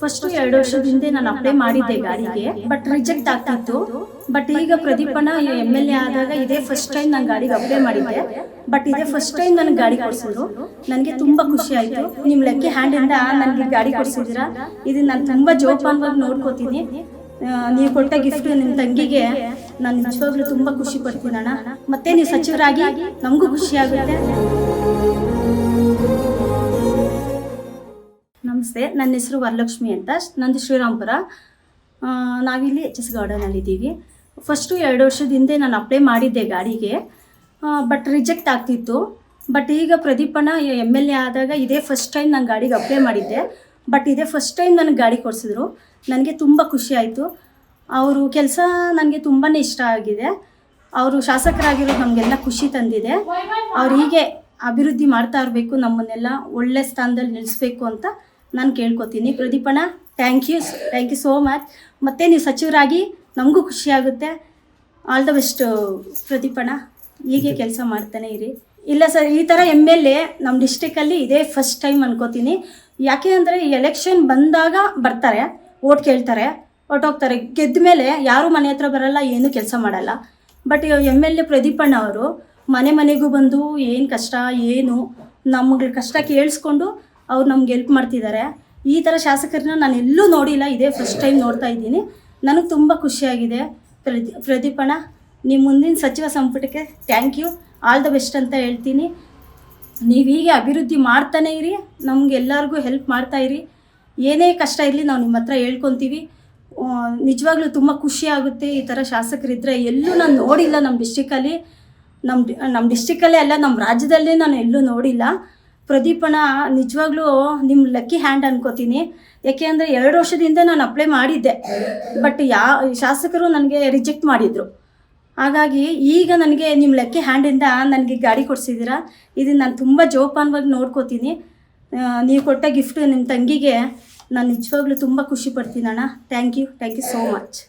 First 2 ವರ್ಷದ ಹಿಂದೆ ನಾನು ಅಪ್ಲೈ ಮಾಡಿದ್ದೆ ಗಾಡಿಗೆ, ಬಟ್ ರಿಜೆಕ್ಟ್ ಆಗ್ತಿತ್ತು. ಬಟ್ ಈಗ ಪ್ರದೀಪಣ್ಣ MLA ಆದಾಗ ಇದೇ ಫಸ್ಟ್ ಟೈಮ್ ನಾನು ಗಾಡಿಗೆ ಅಪ್ಲೈ ಮಾಡಿದ್ದೆ. ಬಟ್ ಇದೇ ಫಸ್ಟ್ ಟೈಮ್ ನನಗೆ ಗಾಡಿ ಕೊಡಿಸಿದ್ರು. ನನಗೆ ತುಂಬ ಖುಷಿ ಆಯಿತು. ನಿಮ್ಮ ಲಕ್ಕಿ ಹ್ಯಾಂಡಿಂದ ನನಗೆ ಗಾಡಿ ಕೊಡಿಸಿದ್ದೀರಾ. ಇದನ್ನು ನಾನು ತುಂಬ ಜೋಪಾನವಾಗಿ ನೋಡ್ಕೋತೀನಿ. ನೀವು ಕೊಟ್ಟ ಗಿಫ್ಟ್ ನಿಮ್ಮ ತಂಗಿಗೆ ನಾನು ನಿಜವಾಗ್ಲೂ ತುಂಬ ಖುಷಿ ಪಡ್ತೀನಿ ಅಣ್ಣ. ಮತ್ತೆ ನೀವು ಸಚಿವರಾಗಿ ನಮಗೂ ಖುಷಿ ಆಗುತ್ತೆ. ನಮಸ್ತೆ, ನನ್ನ ಹೆಸರು ವರಲಕ್ಷ್ಮಿ ಅಂತ. ನಂದು ಶ್ರೀರಾಮ್ಪುರ. ನಾವಿಲ್ಲಿ HS ಗಾರ್ಡನಲ್ಲಿದ್ದೀವಿ. ಫಸ್ಟು 2 ವರ್ಷದ ಹಿಂದೆ ನಾನು ಅಪ್ಲೈ ಮಾಡಿದ್ದೆ ಗಾಡಿಗೆ, ಬಟ್ ರಿಜೆಕ್ಟ್ ಆಗ್ತಿತ್ತು. ಬಟ್ ಈಗ ಪ್ರದೀಪಣ್ಣ MLA ಆದಾಗ ಇದೇ ಫಸ್ಟ್ ಟೈಮ್ ನಾನು ಗಾಡಿಗೆ ಅಪ್ಲೈ ಮಾಡಿದ್ದೆ. ಬಟ್ ಇದೇ ಫಸ್ಟ್ ಟೈಮ್ ನನಗೆ ಗಾಡಿ ಕೊಡಿಸಿದ್ರು. ನನಗೆ ತುಂಬ ಖುಷಿ ಆಯಿತು. ಅವರು ಕೆಲಸ ನನಗೆ ತುಂಬಾ ಇಷ್ಟ ಆಗಿದೆ. ಅವರು ಶಾಸಕರಾಗಿರೋದು ನಮಗೆಲ್ಲ ಖುಷಿ ತಂದಿದೆ. ಅವ್ರು ಹೀಗೆ ಅಭಿವೃದ್ಧಿ ಮಾಡ್ತಾ ಇರಬೇಕು, ನಮ್ಮನ್ನೆಲ್ಲ ಒಳ್ಳೆ ಸ್ಥಾನದಲ್ಲಿ ನಿಲ್ಲಿಸ್ಬೇಕು ಅಂತ ನಾನು ಕೇಳ್ಕೊತೀನಿ. ಪ್ರದೀಪಣ್ಣ, ಥ್ಯಾಂಕ್ ಯು ಸೋ ಮಚ್. ಮತ್ತು ನೀವು ಸಚಿವರಾಗಿ ನಮಗೂ ಖುಷಿ ಆಗುತ್ತೆ. ಆಲ್ ದ ಬೆಸ್ಟ್ ಪ್ರದೀಪಣ್ಣ, ಹೀಗೆ ಕೆಲಸ ಮಾಡ್ತಾನೆ ಇರಿ. ಇಲ್ಲ ಸರ್, ಈ ಥರ MLA ನಮ್ಮ ಡಿಸ್ಟಿಕಲ್ಲಿ ಇದೇ ಫಸ್ಟ್ ಟೈಮ್ ಅನ್ಕೋತೀನಿ. ಯಾಕೆ ಅಂದರೆ ಎಲೆಕ್ಷನ್ ಬಂದಾಗ ಬರ್ತಾರೆ, ಓಟ್ ಕೇಳ್ತಾರೆ, ಹೊರ್ಟೋಗ್ತಾರೆ. ಗೆದ್ದ ಮೇಲೆ ಯಾರೂ ಮನೆ ಹತ್ರ ಬರಲ್ಲ, ಏನೂ ಕೆಲಸ ಮಾಡಲ್ಲ. ಬಟ್ MLA ಪ್ರದೀಪಣ್ಣ ಅವರು ಮನೆ ಮನೆಗೂ ಬಂದು ಏನು ಕಷ್ಟ ಏನು ನಮ್ಗಳ ಕಷ್ಟ ಕೇಳಿಸ್ಕೊಂಡು ಅವ್ರು ನಮ್ಗೆ ಹೆಲ್ಪ್ ಮಾಡ್ತಿದ್ದಾರೆ. ಈ ಥರ ಶಾಸಕರನ್ನ ನಾನು ಎಲ್ಲೂ ನೋಡಿಲ್ಲ, ಇದೇ ಫಸ್ಟ್ ಟೈಮ್ ನೋಡ್ತಾ ಇದ್ದೀನಿ. ನನಗೆ ತುಂಬ ಖುಷಿಯಾಗಿದೆ. ಪ್ರದೀಪಣ್ಣ, ನಿಮ್ಮ ಮುಂದಿನ ಸಚಿವ ಸಂಪುಟಕ್ಕೆ thank you, all the best ಅಂತ ಹೇಳ್ತೀನಿ. ನೀವು ಹೀಗೆ ಅಭಿವೃದ್ಧಿ ಮಾಡ್ತಾನೇ ಇರಿ, ನಮಗೆಲ್ಲರಿಗೂ ಹೆಲ್ಪ್ ಮಾಡ್ತಾಯಿರಿ. ಏನೇ ಕಷ್ಟ ಇರಲಿ ನಾವು ನಿಮ್ಮ ಹತ್ರ ಹೇಳ್ಕೊತೀವಿ. ನಿಜವಾಗ್ಲೂ ತುಂಬ ಖುಷಿ ಆಗುತ್ತೆ. ಈ ಥರ ಶಾಸಕರಿದ್ದರೆ ಎಲ್ಲೂ ನಾನು ನೋಡಿಲ್ಲ ನಮ್ಮ ಡಿಸ್ಟಿಕಲ್ಲಿ. ನಮ್ಮ ಡಿಸ್ಟಿಕಲ್ಲೇ ಅಲ್ಲ, ನಮ್ಮ ರಾಜ್ಯದಲ್ಲೇ ನಾನು ಎಲ್ಲೂ ನೋಡಿಲ್ಲ. ಪ್ರದೀಪಣ್ಣ ನಿಜವಾಗ್ಲೂ ನಿಮ್ಮ ಲಕ್ಕಿ ಹ್ಯಾಂಡ್ ಅನ್ಕೋತೀನಿ. ಯಾಕೆ ಅಂದರೆ 2 ವರ್ಷದಿಂದ ನಾನು ಅಪ್ಲೈ ಮಾಡಿದ್ದೆ, ಬಟ್ ಶಾಸಕರು ನನಗೆ ರಿಜೆಕ್ಟ್ ಮಾಡಿದರು. ಹಾಗಾಗಿ ಈಗ ನನಗೆ ನಿಮ್ಮ ಲಕ್ಕಿ ಹ್ಯಾಂಡಿಂದ ನನಗೆ ಗಾಡಿ ಕೊಡಿಸಿದ್ದೀರಾ. ಇದನ್ನು ನಾನು ತುಂಬ ಜೋಪಾನವಾಗಿ ನೋಡ್ಕೋತೀನಿ. ನೀವು ಕೊಟ್ಟ ಗಿಫ್ಟ್ ನಿಮ್ಮ ತಂಗಿಗೆ ನಾನು ನಿಜವಾಗ್ಲೂ ತುಂಬ ಖುಷಿ ಪಡ್ತೀನಿ ಅಣ್ಣ. Thank you so much.